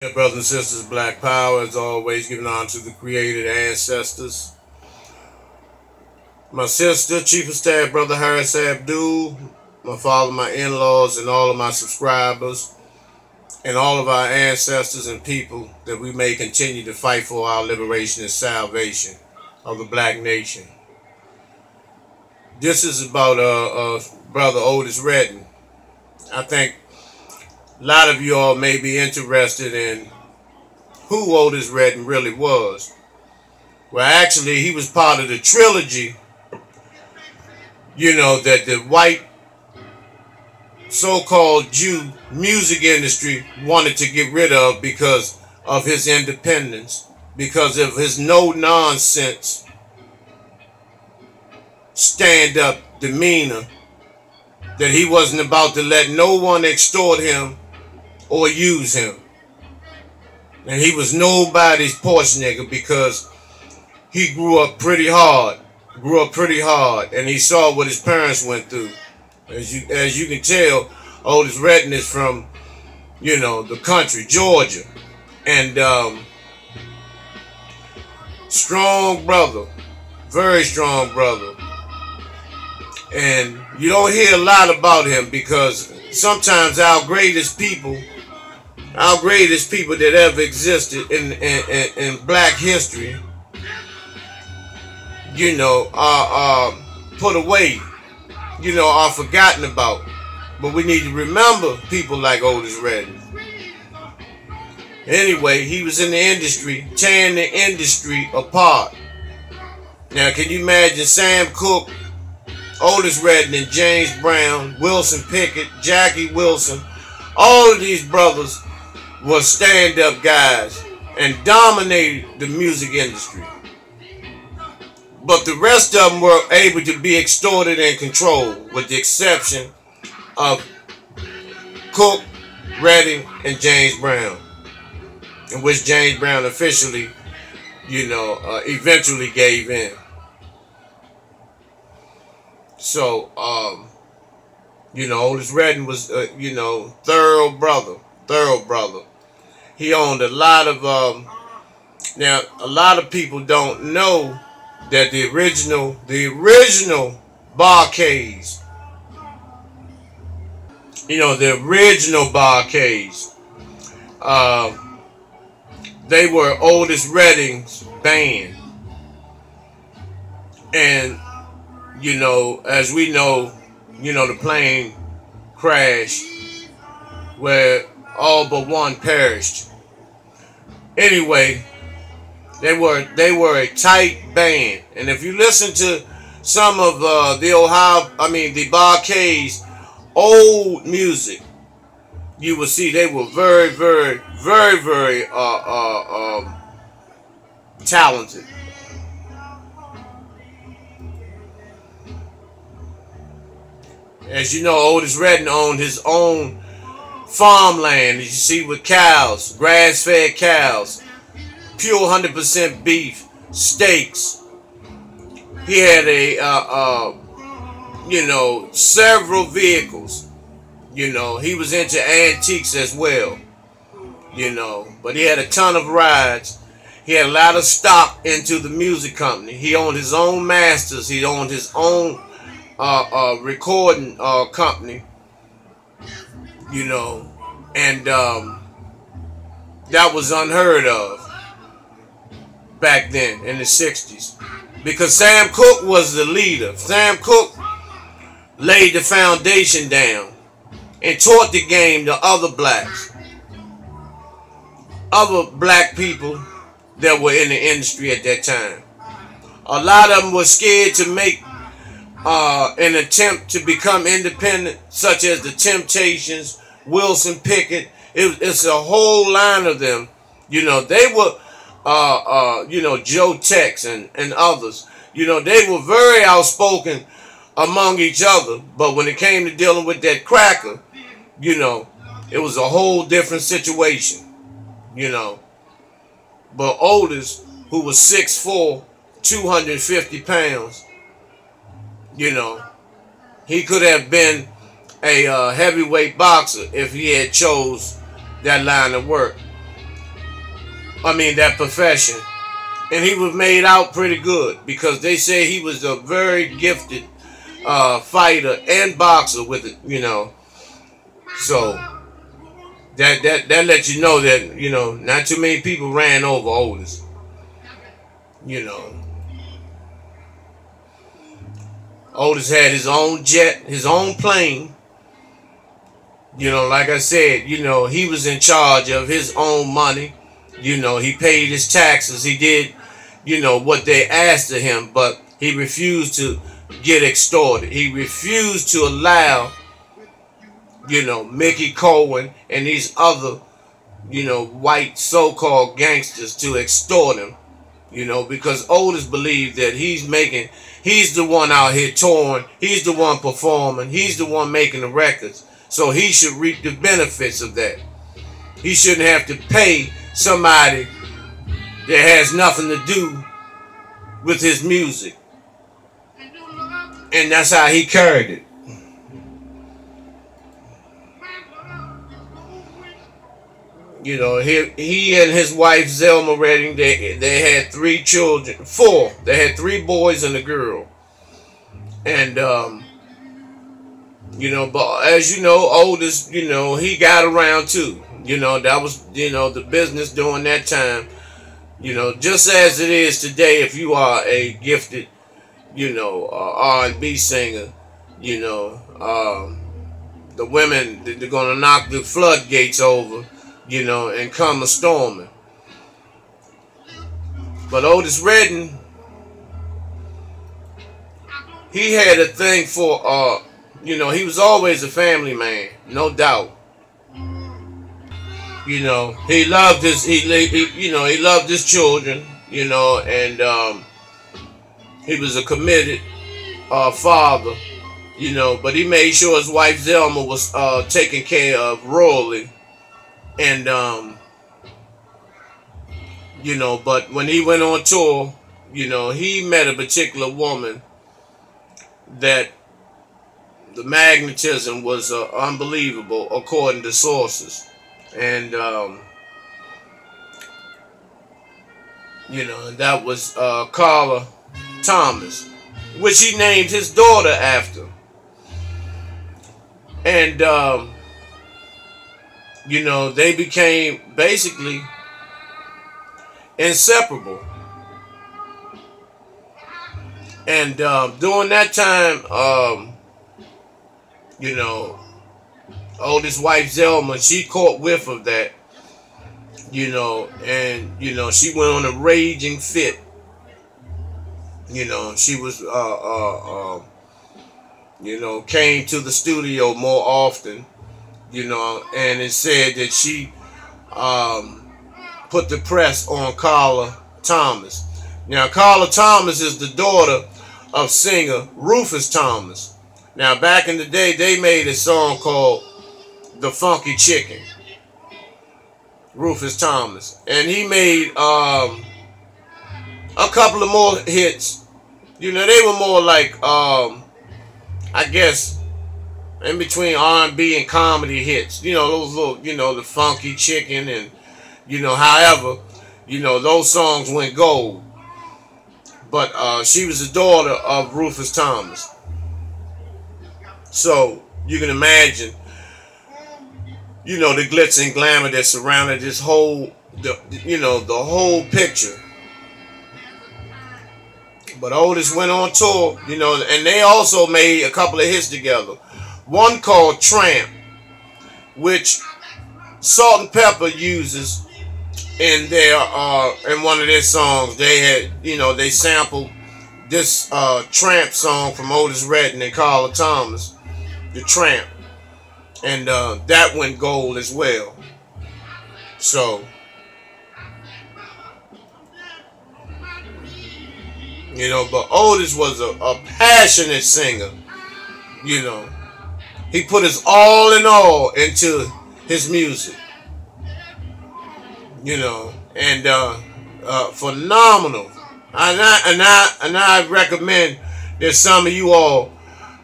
Yeah, brothers and sisters, Black Power, as always, giving honor to the created ancestors. My sister, Chief of Staff, Brother Harris Abdul, my father, my in-laws, and all of my subscribers, and all of our ancestors and people, that we may continue to fight for our liberation and salvation of the black nation. This is about Brother Otis Redding. I think a lot of you all may be interested in who Otis Redding really was. Well, actually, he was part of the trilogy, that the white so-called Jew music industry wanted to get rid of because of his independence, because of his no-nonsense, stand-up demeanor, that he wasn't about to let no one extort him or use him. And he was nobody's porch nigga because he grew up pretty hard, and he saw what his parents went through. As you can tell, Otis Redding is from, the country, Georgia. And strong brother, very strong brother. And you don't hear a lot about him because sometimes our greatest people that ever existed in black history, are put away, are forgotten about. But we need to remember people like Otis Redding. Anyway, he was in the industry, tearing the industry apart. Now, can you imagine Sam Cooke, Otis Redding, and James Brown, Wilson Pickett, Jackie Wilson? All of these brothers were stand-up guys and dominated the music industry. But the rest of them were able to be extorted and controlled, with the exception of Cooke, Redding, and James Brown, in which James Brown officially, eventually gave in. So, Otis Redding was, thorough brother. He owned a lot of, now, a lot of people don't know that the original barcades, they were Otis Redding's band. And, as we know, the plane crashed where all but one perished. Anyway, they were a tight band, and if you listen to some of the Barcades' old music, you will see they were very, very, very, very talented. As you know, Otis Redding owned his own farmland, as you see, with cows, grass-fed cows, pure 100% beef, steaks. He had several vehicles. He was into antiques as well. But he had a ton of rides. He had a lot of stock into the music company. He owned his own masters. He owned his own recording company. And that was unheard of back then in the 60s, because Sam Cooke was the leader. Sam Cooke laid the foundation down and taught the game to other black people that were in the industry at that time. A lot of them were scared to make an attempt to become independent, such as the Temptations, Wilson Pickett. It's a whole line of them. They were, Joe Tex and others. They were very outspoken among each other. But when it came to dealing with that cracker, it was a whole different situation. But Otis, who was 6'4", 250 pounds, he could have been a heavyweight boxer if he had chose that line of work. I mean, that profession. And he was made out pretty good because they say he was a very gifted fighter and boxer with it, you know. So that lets you know that, you know, not too many people ran over Otis. You know. Otis had his own jet, his own plane. You know, like I said, you know, he was in charge of his own money. You know, he paid his taxes. He did, you know, what they asked of him, but he refused to get extorted. He refused to allow, you know, Mickey Cohen and these other, you know, white so-called gangsters to extort him, you know, because Otis believed that he's the one out here touring, he's the one performing, he's the one making the records, so he should reap the benefits of that. He shouldn't have to pay somebody that has nothing to do with his music. And that's how he carried it. You know, he and his wife Zelma Redding, they had 3 children, 4. They had 3 boys and a girl. And you know, but as you know, Otis, you know, he got around too. You know, that was, you know, the business during that time. You know, just as it is today, if you are a gifted, you know, R&B singer, you know, the women, they're going to knock the floodgates over, you know, and come a-storming. But Otis Redding, he had a thing for, you know, he was always a family man, no doubt. You know, he loved his, you know, he loved his children, you know, and he was a committed father, you know, but he made sure his wife Zelma was taken care of royally. And, you know, but when he went on tour, you know, he met a particular woman that the magnetism was unbelievable, according to sources. And, you know, and that was Carla Thomas, which he named his daughter after. And, you know, they became basically inseparable. And during that time, you know, Otis' wife Zelma, she caught whiff of that, you know, and, you know, she went on a raging fit. You know, she was, you know, came to the studio more often, you know, and it said that she put the press on Carla Thomas. Now, Carla Thomas is the daughter of singer Rufus Thomas. Now, back in the day, they made a song called The Funky Chicken. Rufus Thomas. And he made a couple of more hits. You know, they were more like, I guess, in between R&B and comedy hits. You know, those little, you know, The Funky Chicken and, you know, however, you know, those songs went gold. But she was the daughter of Rufus Thomas. So, you can imagine, you know, the glitz and glamour that surrounded this whole, you know, the whole picture. But Otis went on tour, you know, and they also made a couple of hits together. One called Tramp, which Salt and Pepper uses in their in one of their songs. They had, you know, they sampled this Tramp song from Otis Redding and Carla Thomas, the Tramp. And that went gold as well. So, you know, but Otis was a passionate singer. You know, he put his all in all into his music. You know, and phenomenal. And I recommend that some of you all,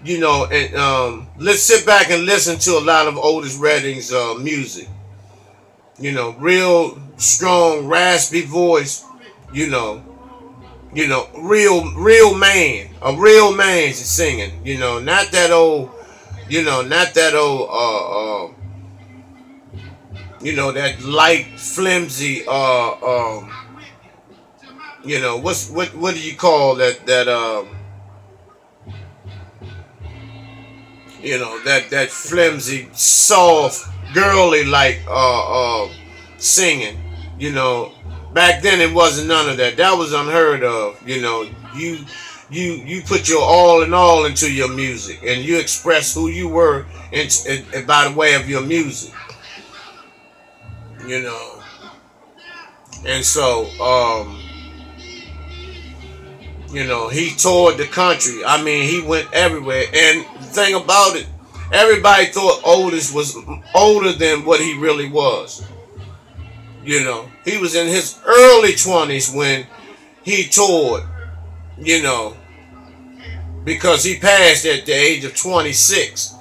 you know, and let's sit back and listen to a lot of Otis Redding's music. You know, real strong, raspy voice. You know, real man. A real man singing. You know, not that old. You know, not that old. You know, that light, flimsy. You know, what do you call that? You know, that flimsy, soft, girly like singing. You know, back then it wasn't none of that. That was unheard of. You know, you put your all in all into your music, and you express who you were by the way of your music. You know, and so you know, he toured the country. I mean, he went everywhere. And the thing about it, everybody thought Otis was older than what he really was. You know, he was in his early 20s when he toured, you know, because he passed at the age of 26.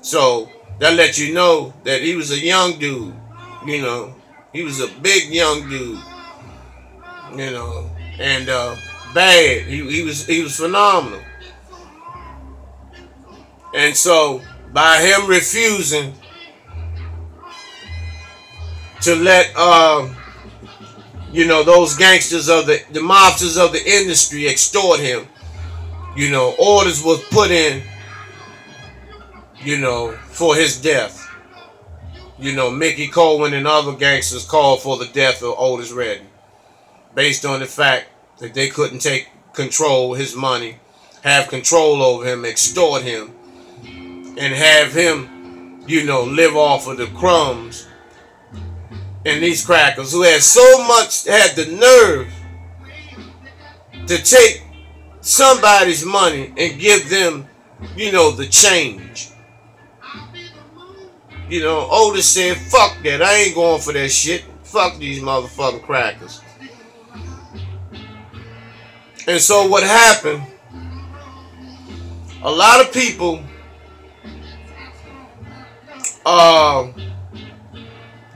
So that let you know that he was a young dude. You know, he was a big young dude. You know, and bad. He was phenomenal. And so by him refusing to let you know, those gangsters of the mobsters of the industry extort him, you know, orders was put in, you know, for his death. You know, Mickey Coleman and other gangsters called for the death of Otis Redding based on the fact that they couldn't take control his money, have control over him, extort him, and have him, you know, live off of the crumbs. And these crackers who had the nerve to take somebody's money and give them, you know, the change. You know, Otis said, fuck that, I ain't going for that shit. Fuck these motherfucking crackers. And so what happened, a lot of people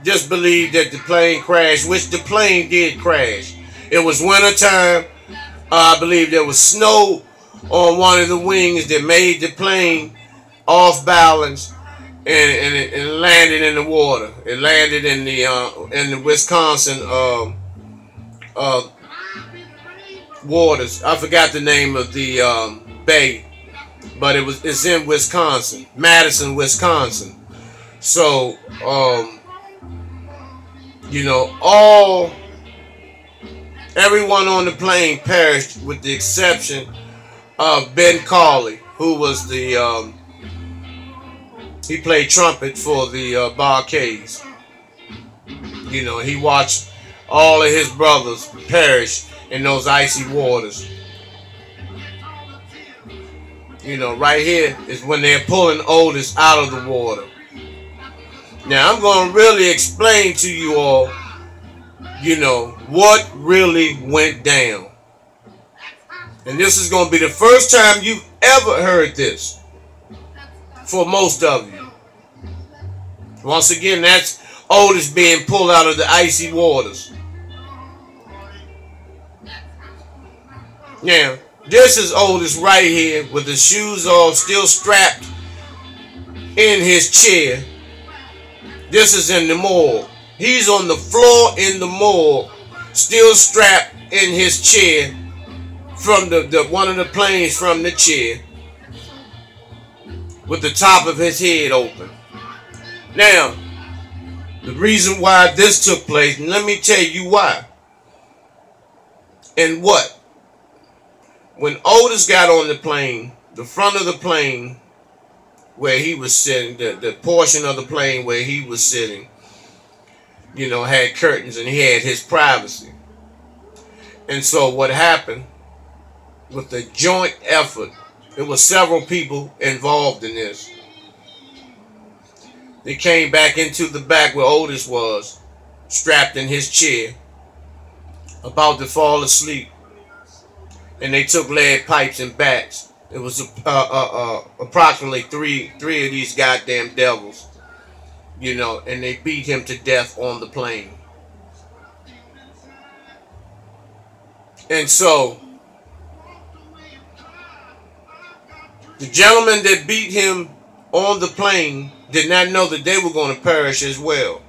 just believed that the plane crashed, which the plane did crash. It was winter time. I believe there was snow on one of the wings that made the plane off balance, and it landed in the water. It landed in the Wisconsin waters. I forgot the name of the bay, but it's in Wisconsin, Madison, Wisconsin. So you know, everyone on the plane perished with the exception of Ben Carley, who was the he played trumpet for the Barcades. You know, he watched all of his brothers perish in those icy waters. You know, right here is when they're pulling Otis out of the water. Now, I'm going to really explain to you all, you know, what really went down. And this is going to be the first time you've ever heard this for most of you. Once again, that's Otis being pulled out of the icy waters. Now, this is Otis right here with the shoes off, still strapped in his chair. This is in the morgue. He's on the floor in the morgue, still strapped in his chair from the one of the planes from the chair, with the top of his head open. Now, the reason why this took place, and let me tell you why. And what? When Otis got on the plane, the front of the plane where he was sitting, the portion of the plane where he was sitting, you know, had curtains and he had his privacy. And so what happened with the joint effort, there were several people involved in this. They came back into the back where Otis was, strapped in his chair, about to fall asleep. And they took lead pipes and bats. It was approximately three of these goddamn devils, you know, and they beat him to death on the plane. And so the gentleman that beat him on the plane did not know that they were going to perish as well,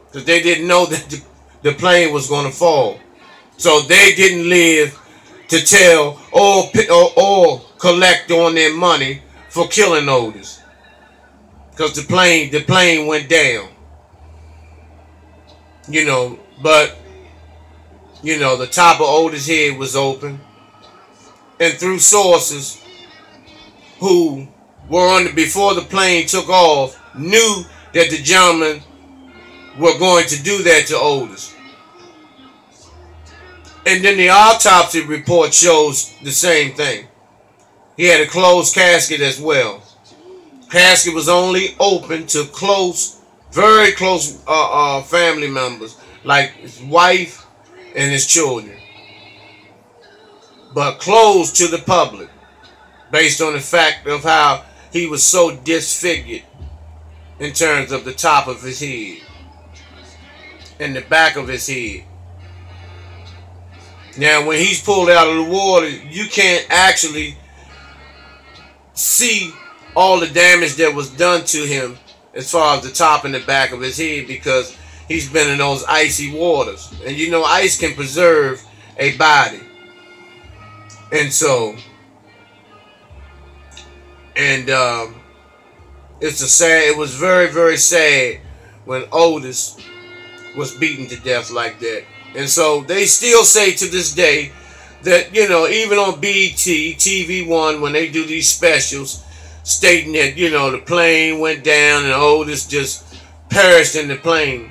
because they didn't know that the plane was going to fall. So they didn't live to tell or collect on their money for killing Otis, because the plane went down. You know, but you know, the top of Otis' head was open, and through sources who were on the, before the plane took off, knew that the gentlemen were going to do that to Otis. And then the autopsy report shows the same thing. He had a closed casket as well. Casket was only open to close, very close family members, like his wife and his children, but closed to the public, based on the fact of how he was so disfigured in terms of the top of his head and the back of his head. Now, when he's pulled out of the water, you can't actually see all the damage that was done to him as far as the top and the back of his head, because he's been in those icy waters. And you know, ice can preserve a body. And so, and it was very, very sad when Otis was beaten to death like that. And so they still say to this day that, you know, even on BET, TV1, when they do these specials stating that, you know, the plane went down and Otis just perished in the plane.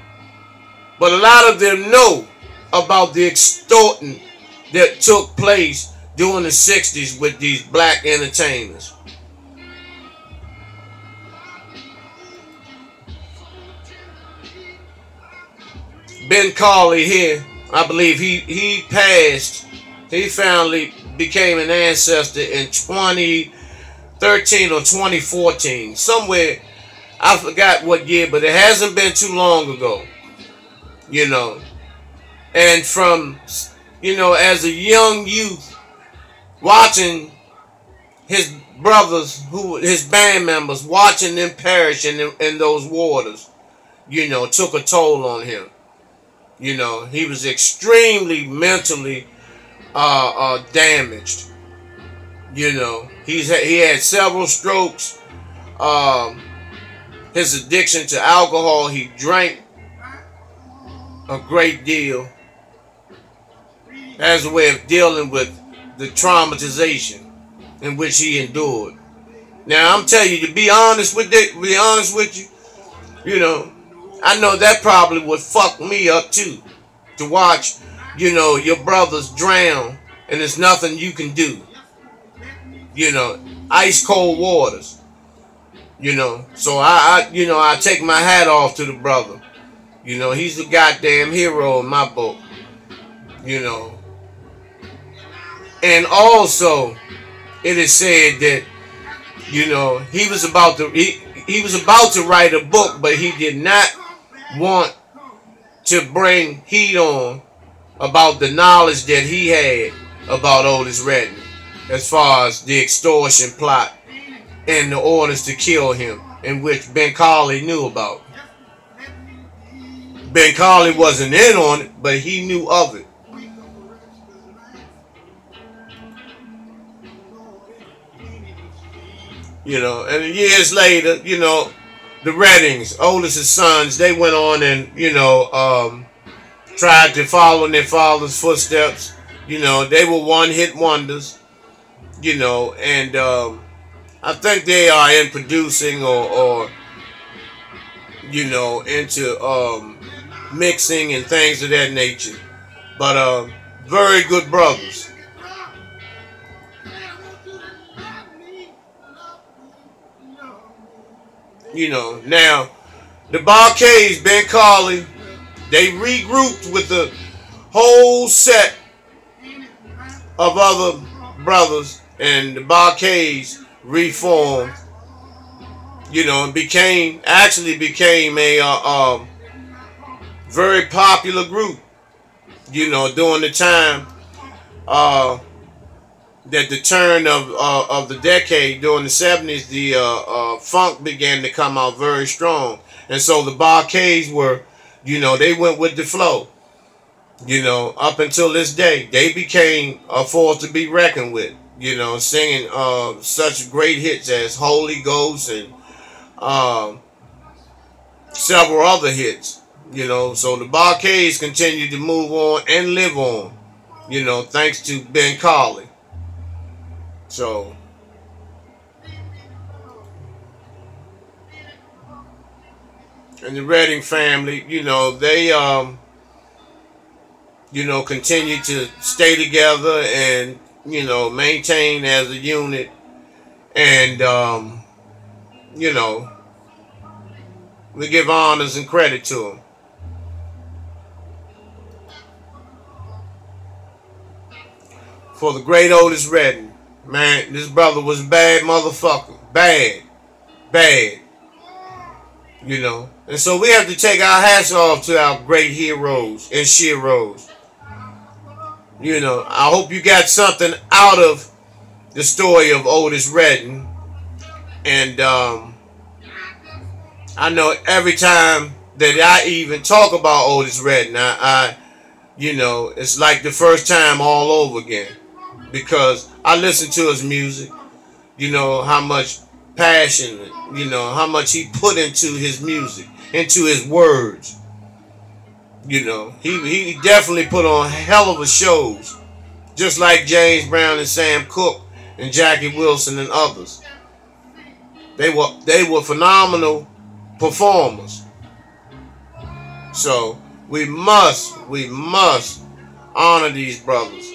But a lot of them know about the extorting that took place during the 60s with these black entertainers. Ben Carley here, I believe he passed, he finally became an ancestor in 2013 or 2014. Somewhere, I forgot what year, but it hasn't been too long ago. You know, and from, you know, as a young youth, watching his brothers, his band members, watching them perish in those waters, you know, took a toll on him. You know, he was extremely mentally damaged. You know, he had several strokes. His addiction to alcohol, he drank a great deal as a way of dealing with the traumatization in which he endured. Now, I'm telling you, to be honest with you, you know, I know that probably would fuck me up too, to watch, you know, your brothers drown and there's nothing you can do. You know, ice cold waters. You know, so I take my hat off to the brother. You know, he's a goddamn hero in my book. You know, and also it is said that, you know, he was about to write a book, but he did not want to bring heat on about the knowledge that he had about Otis Redding, as far as the extortion plot and the orders to kill him, in which Ben Carley knew about. Ben Carley wasn't in on it, but he knew of it. You know, and years later, you know, the Reddings, Otis' sons, they went on and, you know, tried to follow in their father's footsteps. You know, they were one-hit wonders, you know, and I think they are in producing or you know, into mixing and things of that nature. But very good brothers. You know, now the Barcades, Ben Carley, they regrouped with the whole set of other brothers, and the Barcades reformed You know, and actually became a very popular group. You know, during the time that the turn of the decade, during the 70s, the funk began to come out very strong. And so the Barcades were, you know, they went with the flow. You know, up until this day, they became a force to be reckoned with. You know, singing such great hits as Holy Ghost and several other hits. You know, so the Barcades continue to move on and live on. You know, thanks to Ben Carlin. So, and the Redding family, you know, they, you know, continue to stay together and, you know, maintain as a unit. And, you know, we give honors and credit to them. For the great Otis Redding. Man, this brother was bad motherfucker. Bad. Bad. You know. And so we have to take our hats off to our great heroes and sheroes. You know, I hope you got something out of the story of Otis Redding. And I know every time that I even talk about Otis Redding, I you know, it's like the first time all over again. Because I listen to his music, you know, how much passion, you know, how much he put into his music, into his words. You know, he definitely put on hell of a shows, just like James Brown and Sam Cooke and Jackie Wilson and others. They were phenomenal performers. So we must honor these brothers.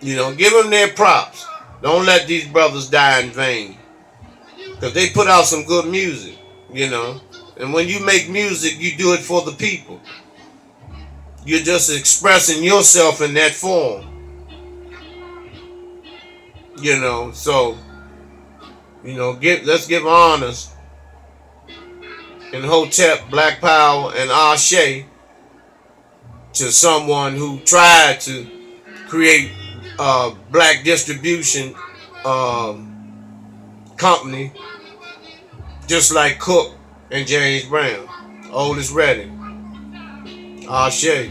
You know, give them their props. Don't let these brothers die in vain. Because they put out some good music, you know. And when you make music, you do it for the people. You're just expressing yourself in that form. You know, so, you know, let's give honors in Hotep, Black Power, and Ashe to someone who tried to create black distribution company, just like Cook and James Brown. Otis Redding. Ashe.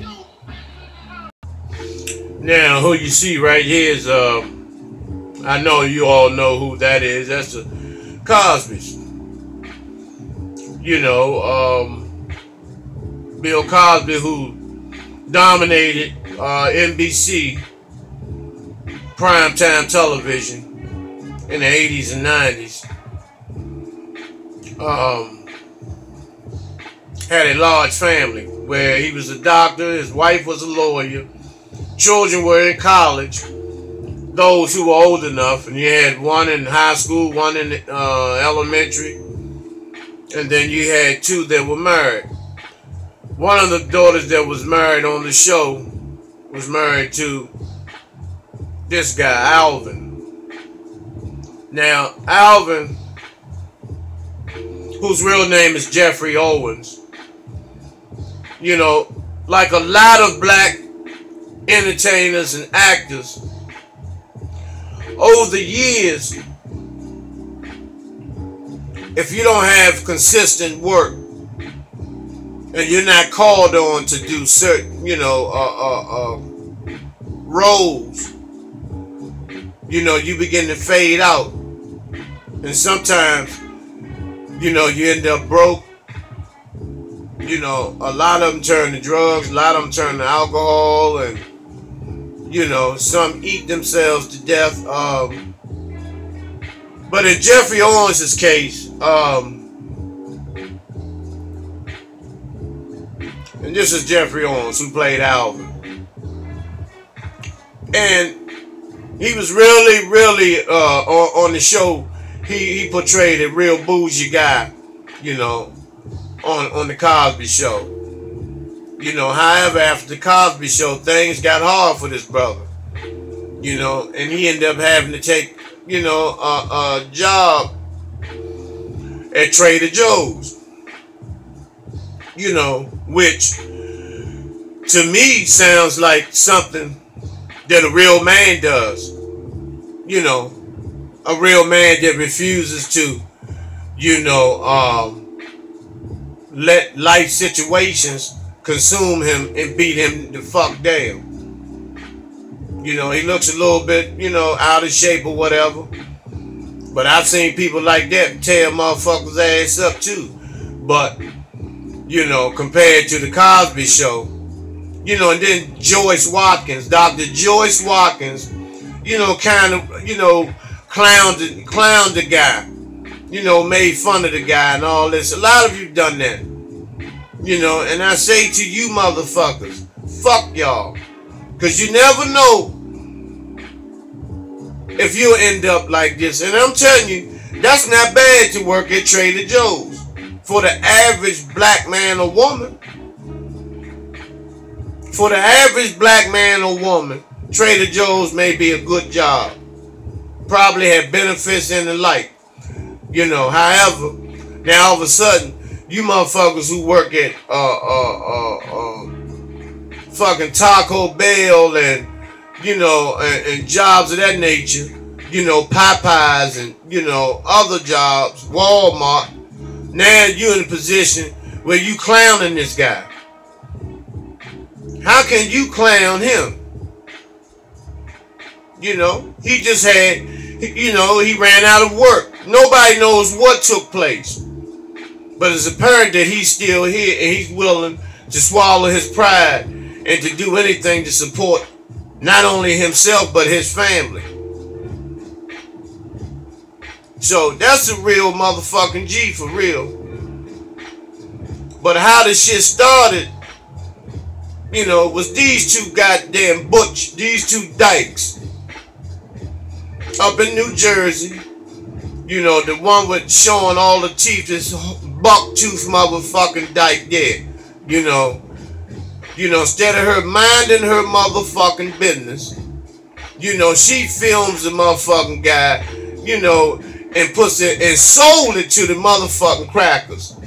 Now, who you see right here is, I know you all know who that is. That's the Cosbys. You know, Bill Cosby, who dominated NBC primetime television in the 80s and 90s. Had a large family where he was a doctor, his wife was a lawyer, children were in college, those who were old enough, and you had one in high school, one in elementary, and then you had two that were married. One of the daughters that was married on the show was married to this guy, ALVIN. Now, ALVIN, whose real name is Geoffrey Owens, you know, like a lot of black entertainers and actors, over the years, if you don't have consistent work and you're not called on to do certain, you know, roles, you know, you begin to fade out. And sometimes, you know, you end up broke. You know, a lot of them turn to drugs, a lot of them turn to alcohol, and, you know, some eat themselves to death. But in Geoffrey Owens' case, and this is Geoffrey Owens, who played ALVIN. And he was really on the show. He portrayed a real bougie guy, you know, on the Cosby Show. You know, however, after the Cosby Show, things got hard for this brother. You know, and he ended up having to take, you know, a job at Trader Joe's. You know, which to me sounds like something that a real man does. You know, a real man that refuses to, you know, let life situations consume him and beat him the fuck down. You know, he looks a little bit, you know, out of shape or whatever. But I've seen people like that tear motherfuckers' ass up too. But, you know, compared to the Cosby Show, you know, and then Joyce Watkins, Dr. Joyce Watkins, you know, kind of, you know, clowned the guy. You know, made fun of the guy and all this. A lot of you done that. You know, and I say to you motherfuckers, fuck y'all. Because you never know if you'll end up like this. And I'm telling you, that's not bad to work at Trader Joe's. For the average black man or woman. For the average black man or woman, Trader Joe's may be a good job. Probably have benefits and the like. You know, however, now all of a sudden, you motherfuckers who work at fucking Taco Bell and, you know, and jobs of that nature, you know, Popeyes and, you know, other jobs, Walmart, now you're in a position where you clowning this guy. How can you clown him? You know, he just had, you know, he ran out of work. Nobody knows what took place. But it's apparent that he's still here and he's willing to swallow his pride and to do anything to support not only himself but his family. So that's a real motherfucking G for real. But how the shit started, you know, was these two goddamn butch, these two dykes up in New Jersey. You know, the one with showing all the teeth, this buck-tooth motherfucking dyke there. You know, instead of her minding her motherfucking business, you know, she films the motherfucking guy, you know, and puts it and sold it to the motherfucking crackers.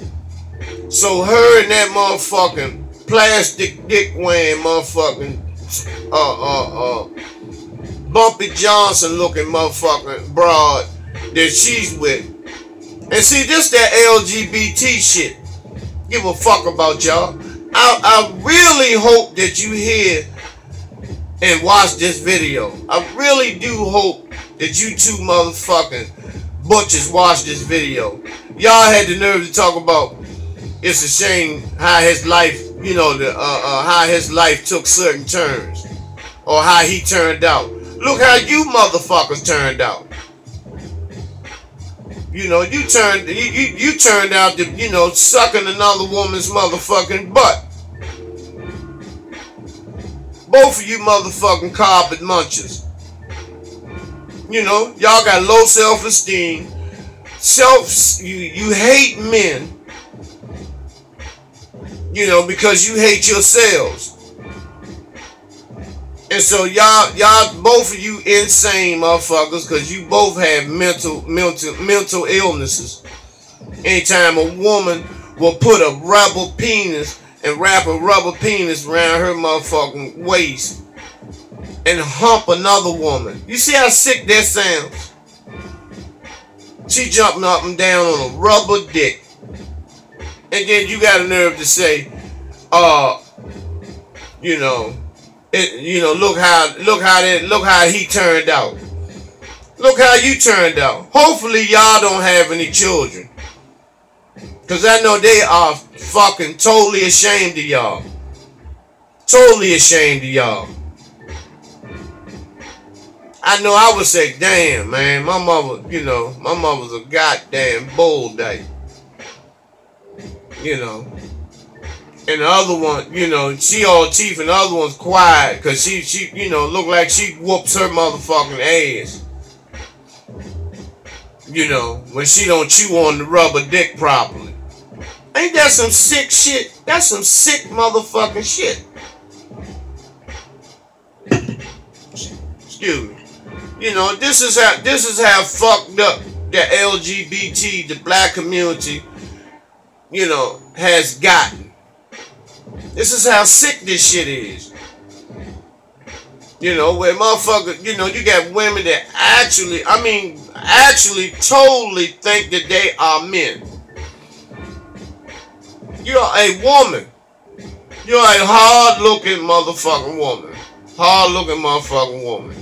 So her and that motherfucking plastic dick wearing motherfucking Bumpy Johnson looking motherfucking broad that she's with. And see, this that LGBT shit. Give a fuck about y'all. I really hope that you hear and watch this video. I really do hope that you two motherfucking butchers watch this video. Y'all had the nerve to talk about it's a shame how his life, you know, how his life took certain turns. Or how he turned out. Look how you motherfuckers turned out. You know, you turned out to, you know, sucking another woman's motherfucking butt. Both of you motherfucking carpet munchers. You know, y'all got low self-esteem. You hate men. You know, because you hate yourselves. And so y'all both of you insane motherfuckers, because you both have mental illnesses. Anytime a woman will put a rubber penis and wrap a rubber penis around her motherfucking waist and hump another woman. You see how sick that sounds? She jumping up and down on a rubber dick. And then you got a nerve to say, you know, look how he turned out. Look how you turned out. Hopefully y'all don't have any children. Because I know they are fucking totally ashamed of y'all. Totally ashamed of y'all. I know I would say, damn, man, my mother, you know, my mother's a goddamn bull dyke. You know. And the other one, you know, she all teeth and the other one's quiet because she, you know, look like she whoops her motherfucking ass. You know, when she don't chew on the rubber dick properly. Ain't that some sick shit? That's some sick motherfucking shit. Excuse me. You know, this is how fucked up that LGBT, the black community, you know, has gotten. This is how sick this shit is. You know, where motherfuckers, you know, you got women that actually totally think that they are men. You're a woman. You're a hard-looking motherfucking woman. Hard-looking motherfucking woman.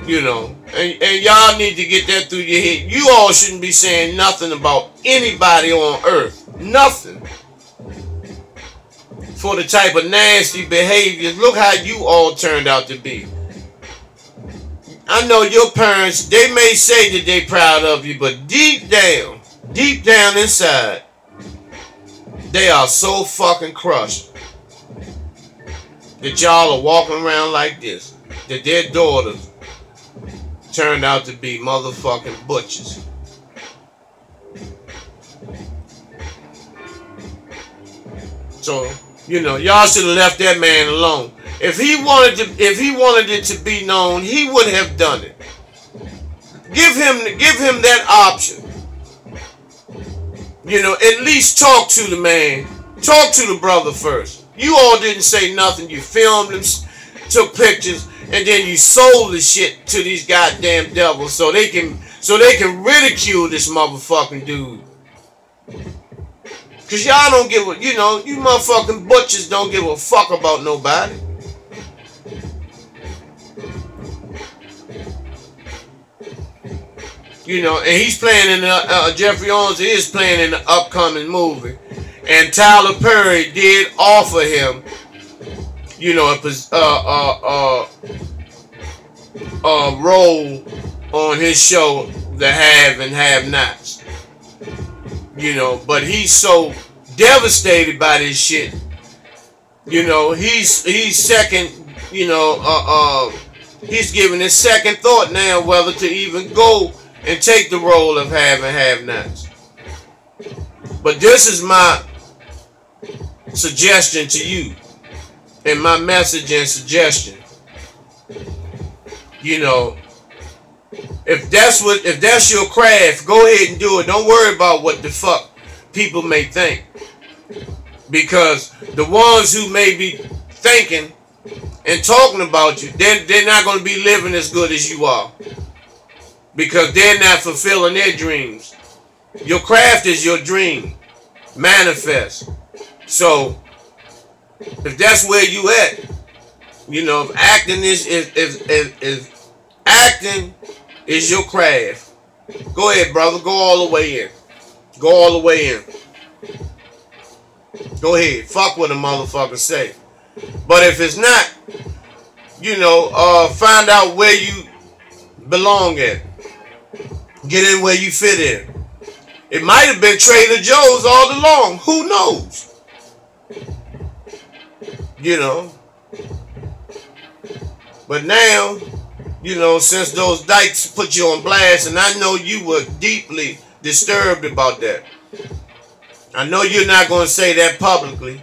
You know, and y'all need to get that through your head. You all shouldn't be saying nothing about anybody on earth. Nothing. For the type of nasty behaviors. Look how you all turned out to be. I know your parents, they may say that they proud of you, but deep down inside, they are so fucking crushed that y'all are walking around like this. That their daughters turned out to be motherfucking butchers. So, you know, y'all should have left that man alone. If he wanted it to be known, he would have done it. Give him that option. You know, at least talk to the man. Talk to the brother first. You all didn't say nothing. You filmed him, took pictures, and then you sold the shit to these goddamn devils so they can ridicule this motherfucking dude. Cause y'all don't give a, you know, you motherfucking butchers don't give a fuck about nobody. You know, and he's playing in the, Geoffrey Owens is playing in the upcoming movie. And Tyler Perry did offer him, you know, a role on his show, The Have and Have Nots. You know, but he's so devastated by this shit. You know, he's second, you know, he's giving his second thought now whether to even go and take the role of Have and Have Nots. But this is my suggestion to you, and my message and suggestion. You know, if that's your craft, go ahead and do it. Don't worry about what the fuck people may think, because the ones who may be thinking and talking about you, they're not going to be living as good as you are, because they're not fulfilling their dreams. Your craft is your dream. Manifest. So, if that's where you at, you know, if acting if acting is your craft, go ahead, brother. Go all the way in. Go all the way in. Go ahead. Fuck what a motherfucker say. But if it's not, you know, find out where you belong at. Get in where you fit in. It might have been Trader Joe's all along. Who knows? You know. But now, you know, since those dykes put you on blast, and I know you were deeply disturbed about that. I know you're not going to say that publicly,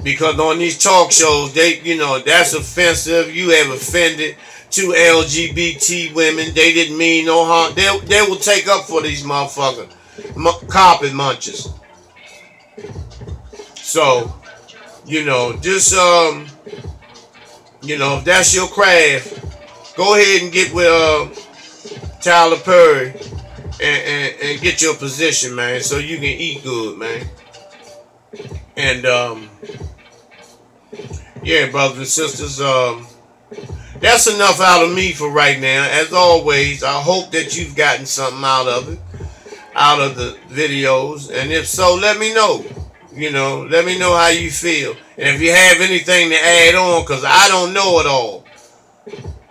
because on these talk shows, they, you know, that's offensive. You have offended two LGBT women. They didn't mean no harm. They will take up for these motherfuckers. Carpet munchers. So, you know, just you know, if that's your craft, go ahead and get with Tyler Perry and get your position, man, so you can eat good, man. And yeah, brothers and sisters, that's enough out of me for right now. As always, I hope that you've gotten something out of it, out of the videos, and if so, let me know. You know, let me know how you feel, and if you have anything to add on, because I don't know it all.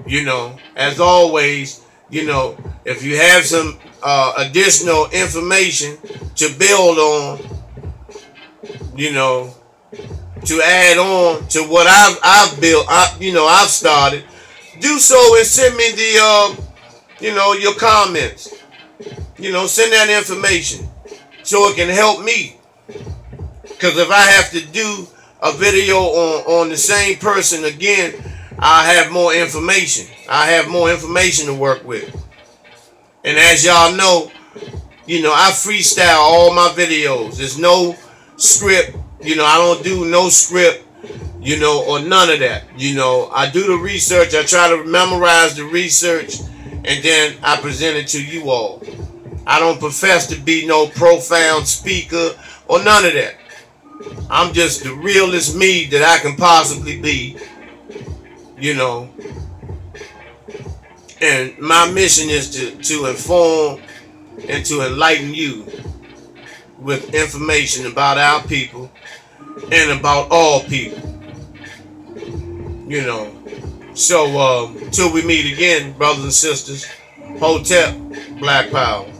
You know, as always, you know, if you have some additional information to build on, you know, to add on to what I've built, you know, I've started, do so and send me the, you know, your comments. You know, send that information so it can help me. Because if I have to do a video on the same person again, I have more information. I have more information to work with. And as y'all know, you know, I freestyle all my videos. There's no script. You know, I don't do no script, you know, or none of that. You know, I do the research. I try to memorize the research, and then I present it to you all. I don't profess to be no profound speaker or none of that. I'm just the realest me that I can possibly be, you know. And my mission is to inform and to enlighten you with information about our people and about all people, you know. So till we meet again, brothers and sisters, Hotep, Black Power.